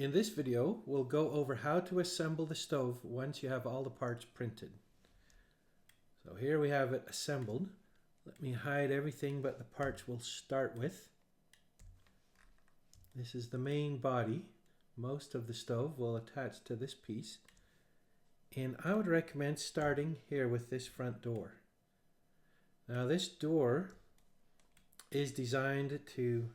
In this video, we'll go over how to assemble the stove once you have all the parts printed. So here we have it assembled. Let me hide everything but the parts we'll start with. This is the main body. Most of the stove will attach to this piece. And I would recommend starting here with this front door. Now this door is designed to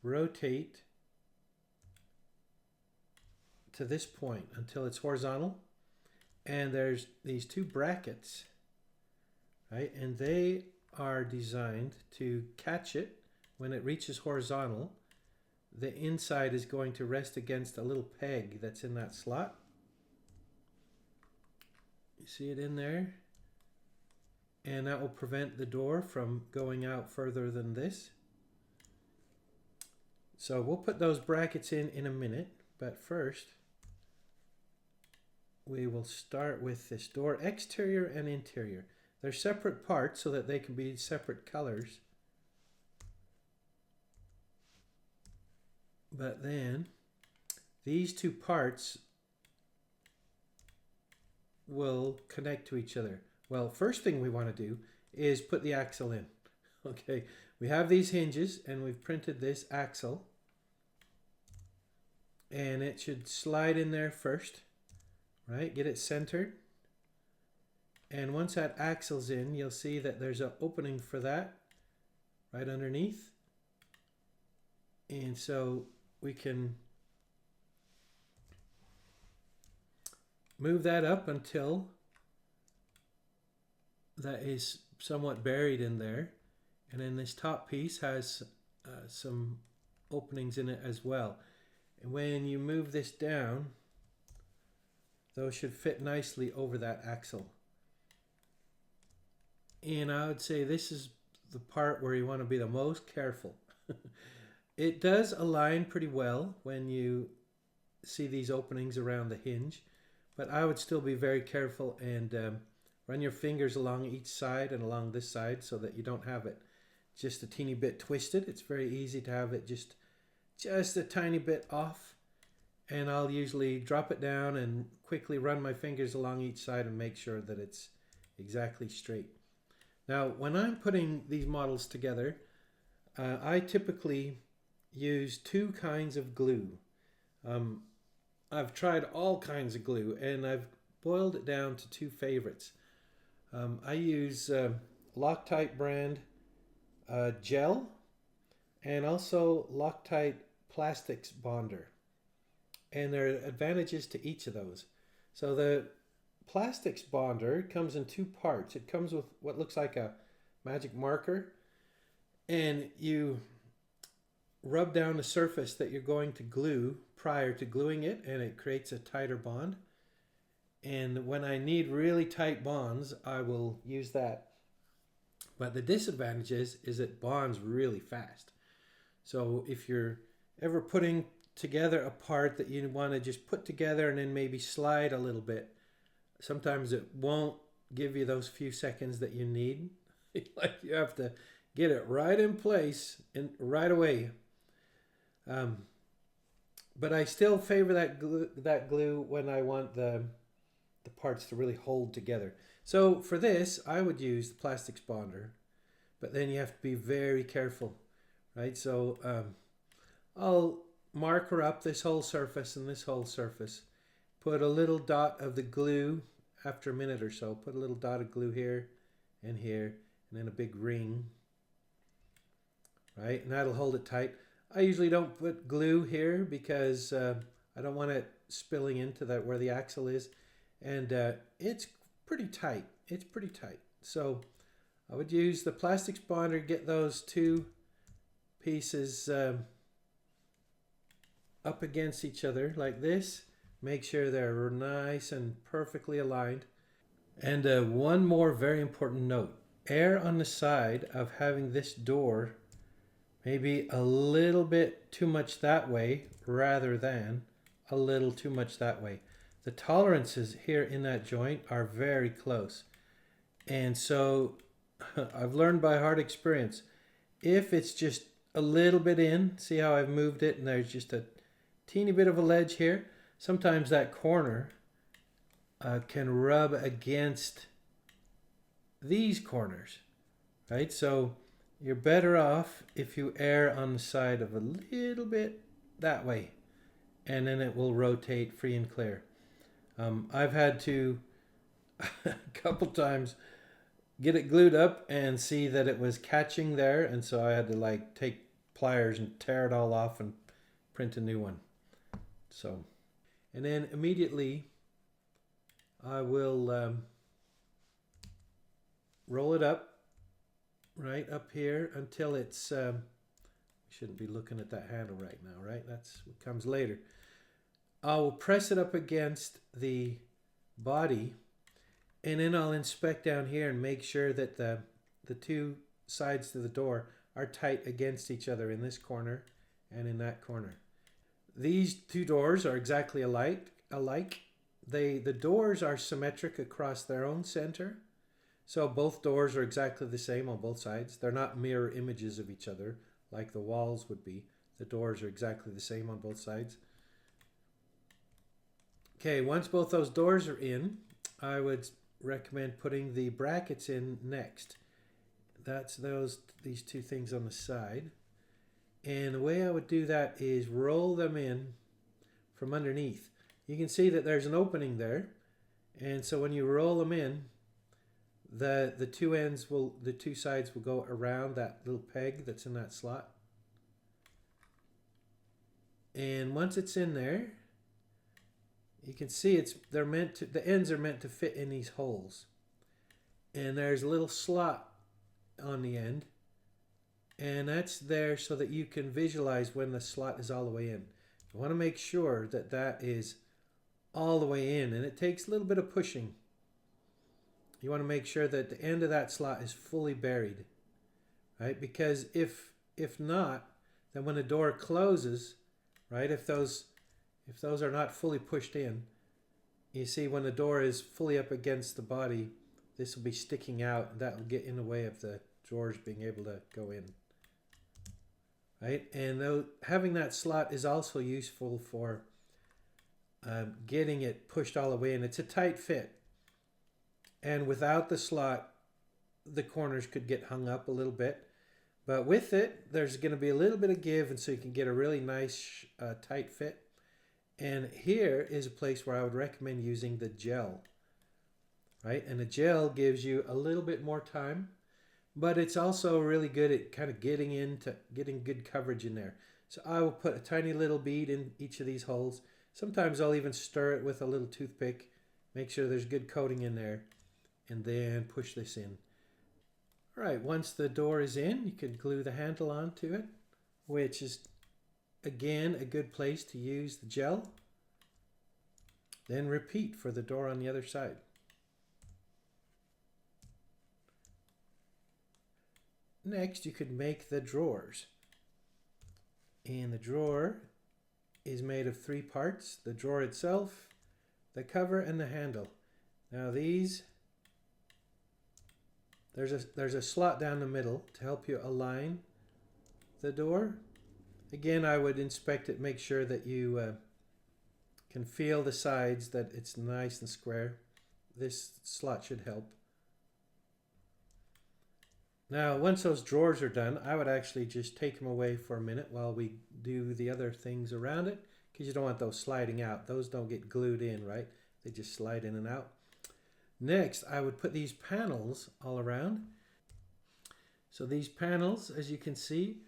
rotate to this point until it's horizontal, and there's these two brackets, right, and they are designed to catch it when it reaches horizontal. The inside is going to rest against a little peg that's in that slot. You see it in there, and that will prevent the door from going out further than this. So we'll put those brackets in a minute, but first we will start with this door, exterior and interior. They're separate parts so that they can be separate colors. But then these two parts will connect to each other. Well, first thing we want to do is put the axle in. Okay, we have these hinges and we've printed this axle. And it should slide in there first. Right, get it centered, and once that axle's in, you'll see that there's an opening for that right underneath, and so we can move that up until that is somewhat buried in there, and then this top piece has some openings in it as well. And when you move this down, those should fit nicely over that axle. And I would say this is the part where you want to be the most careful. It does align pretty well when you see these openings around the hinge, but I would still be very careful and run your fingers along each side and along this side so that you don't have it just a teeny bit twisted. It's very easy to have it just a tiny bit off. And I'll usually drop it down and quickly run my fingers along each side and make sure that it's exactly straight. Now, when I'm putting these models together, I typically use two kinds of glue. I've tried all kinds of glue, and I've boiled it down to two favorites. I use Loctite brand gel and also Loctite plastics bonder. And there are advantages to each of those. So the plastics bonder comes in two parts. It comes with what looks like a magic marker, and you rub down the surface that you're going to glue prior to gluing it, and it creates a tighter bond. And when I need really tight bonds, I will use that. But the disadvantage is it bonds really fast. So if you're ever putting together a part that you want to just put together and then maybe slide a little bit, sometimes it won't give you those few seconds that you need. Like you have to get it right in place and right away. But I still favor that glue when I want the parts to really hold together. So for this, I would use the plastics bonder, but then you have to be very careful, right? So I'll marker up this whole surface and this whole surface. Put a little dot of the glue after a minute or so. Put a little dot of glue here, and then a big ring. Right, and that'll hold it tight. I usually don't put glue here because I don't want it spilling into that where the axle is. And it's pretty tight. It's pretty tight. So I would use the plastics bonder, get those two pieces up against each other like this. Make sure they're nice and perfectly aligned. And one more very important note. Err on the side of having this door maybe a little bit too much that way rather than a little too much that way. The tolerances here in that joint are very close. And so I've learned by hard experience, if it's just a little bit in, see how I've moved it and there's just a teeny bit of a ledge here. Sometimes that corner can rub against these corners, right? So you're better off if you err on the side of a little bit that way, and then it will rotate free and clear. I've had to a couple times get it glued up and see that it was catching there, and so I had to like take pliers and tear it all off and print a new one. So, and then immediately I will roll it up right up here until it's shouldn't be looking at that handle right now, right? That's what comes later. I will press it up against the body, and then I'll inspect down here and make sure that the two sides to the door are tight against each other in this corner and in that corner. These two doors are exactly alike. The doors are symmetric across their own center. So both doors are exactly the same on both sides. They're not mirror images of each other like the walls would be. The doors are exactly the same on both sides. Okay, once both those doors are in, I would recommend putting the brackets in next. That's these two things on the side. And the way I would do that is roll them in from underneath. You can see that there's an opening there. And so when you roll them in, the two sides will go around that little peg that's in that slot. And once it's in there, you can see the ends are meant to fit in these holes. And there's a little slot on the end, and that's there so that you can visualize when the slot is all the way in. You want to make sure that that is all the way in, and it takes a little bit of pushing. You want to make sure that the end of that slot is fully buried, right? Because if not, then when the door closes, right, if those are not fully pushed in, you see when the door is fully up against the body, this will be sticking out, and that will get in the way of the drawers being able to go in, right? And having that slot is also useful for getting it pushed all the way in. It's a tight fit, and without the slot, the corners could get hung up a little bit, but with it, there's going to be a little bit of give, and so you can get a really nice tight fit. And here is a place where I would recommend using the gel, right? And the gel gives you a little bit more time, but it's also really good at kind of getting good coverage in there. So I will put a tiny little bead in each of these holes. Sometimes I'll even stir it with a little toothpick, make sure there's good coating in there, and then push this in. All right, once the door is in, you can glue the handle onto it, which is again a good place to use the gel. Then repeat for the door on the other side. Next, you could make the drawers. And the drawer is made of 3 parts: the drawer itself, the cover, and the handle. Now there's a slot down the middle to help you align the door. Again, I would inspect it, make sure that you can feel the sides, that it's nice and square. This slot should help. Now, once those drawers are done, I would actually just take them away for a minute while we do the other things around it, because you don't want those sliding out. Those don't get glued in, right? They just slide in and out. Next, I would put these panels all around. So these panels, as you can see,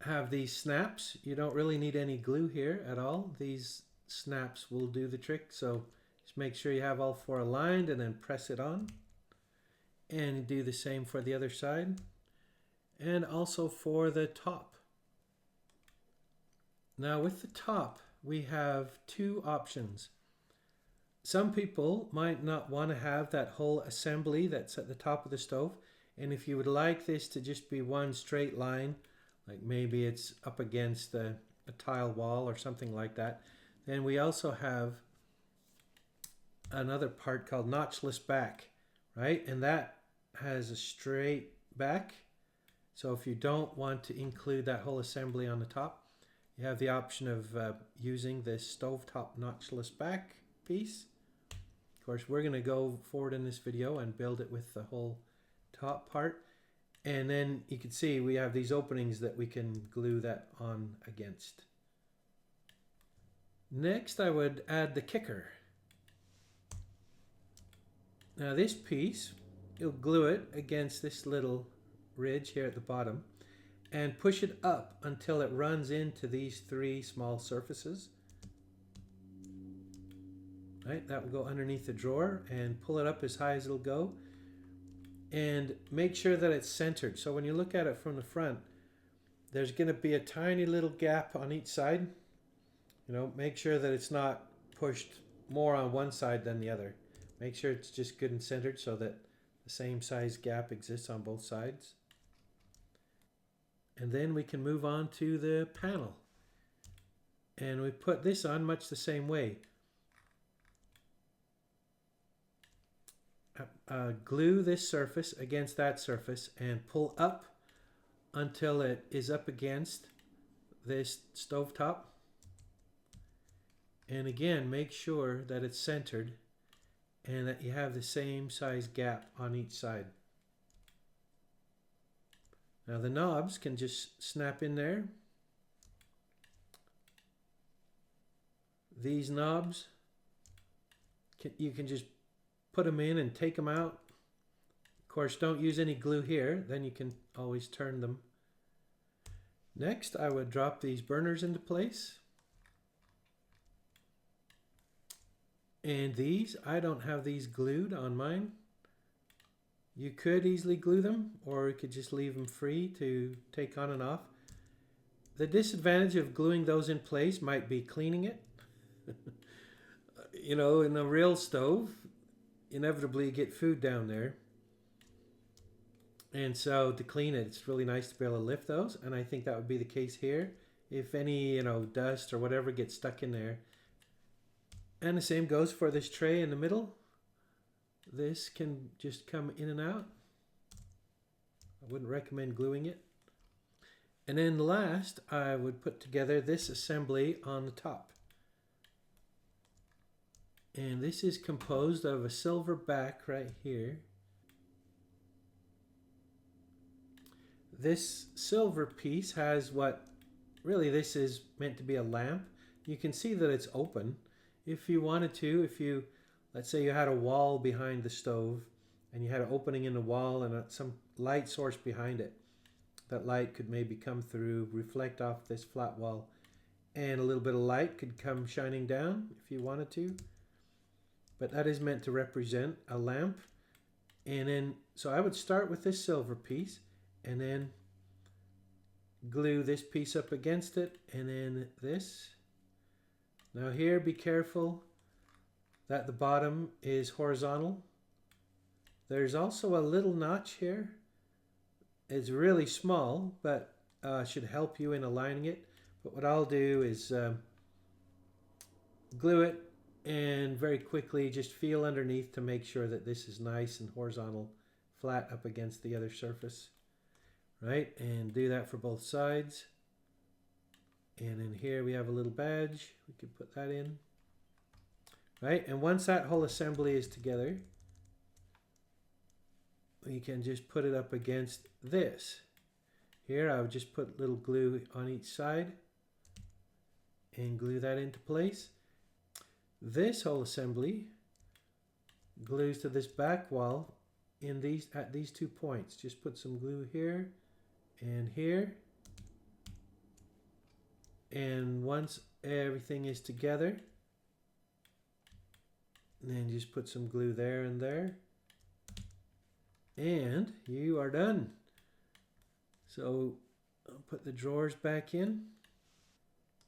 have these snaps. You don't really need any glue here at all. These snaps will do the trick. So just make sure you have all 4 aligned and then press it on. And do the same for the other side. And also for the top. Now with the top, we have 2 options. Some people might not want to have that whole assembly that's at the top of the stove. And if you would like this to just be one straight line, like maybe it's up against a tile wall or something like that, then we also have another part called notchless back, right? And that has a straight back. So if you don't want to include that whole assembly on the top, You have the option of using this stovetop notchless back piece. Of course, we're going to go forward in this video and build it with the whole top part. And then you can see we have these openings that we can glue that on against. Next, I would add the kicker. Now this piece, you'll glue it against this little ridge here at the bottom and push it up until it runs into these three small surfaces. Right, that will go underneath the drawer, and pull it up as high as it'll go. And make sure that it's centered. So when you look at it from the front, there's going to be a tiny little gap on each side. You know, make sure that it's not pushed more on one side than the other. Make sure it's just good and centered so that the same size gap exists on both sides. And then we can move on to the panel. And we put this on much the same way. Glue this surface against that surface and pull up until it is up against this stovetop. And again, make sure that it's centered and that you have the same size gap on each side. Now the knobs can just snap in there. These knobs, you can just put them in and take them out. Of course, don't use any glue here, then you can always turn them. Next, I would drop these burners into place. And these, I don't have these glued on mine. You could easily glue them, or you could just leave them free to take on and off. The disadvantage of gluing those in place might be cleaning it. You know, in a real stove, inevitably you get food down there. And so to clean it, it's really nice to be able to lift those. And I think that would be the case here. If any, you know, dust or whatever gets stuck in there. And the same goes for this tray in the middle. This can just come in and out. I wouldn't recommend gluing it. And then last, I would put together this assembly on the top. And this is composed of a silver back right here. This silver piece has what, really this is meant to be a lamp. You can see that it's open. If you wanted to, let's say you had a wall behind the stove and you had an opening in the wall and some light source behind it. That light could maybe come through, reflect off this flat wall, and a little bit of light could come shining down if you wanted to. But that is meant to represent a lamp. And then, so I would start with this silver piece and then glue this piece up against it, and then this. Now here, be careful that the bottom is horizontal. There's also a little notch here. It's really small, but should help you in aligning it. But what I'll do is glue it and very quickly just feel underneath to make sure that this is nice and horizontal, flat up against the other surface. Right, and do that for both sides. And in here we have a little badge. We could put that in. Right, and once that whole assembly is together, we can just put it up against this. Here I would just put little glue on each side and glue that into place. This whole assembly glues to this back wall in at these 2 points. Just put some glue here and here. And once everything is together, then just put some glue there and there. And you are done. So I'll put the drawers back in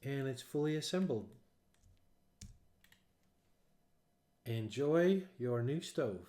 and it's fully assembled. Enjoy your new stove.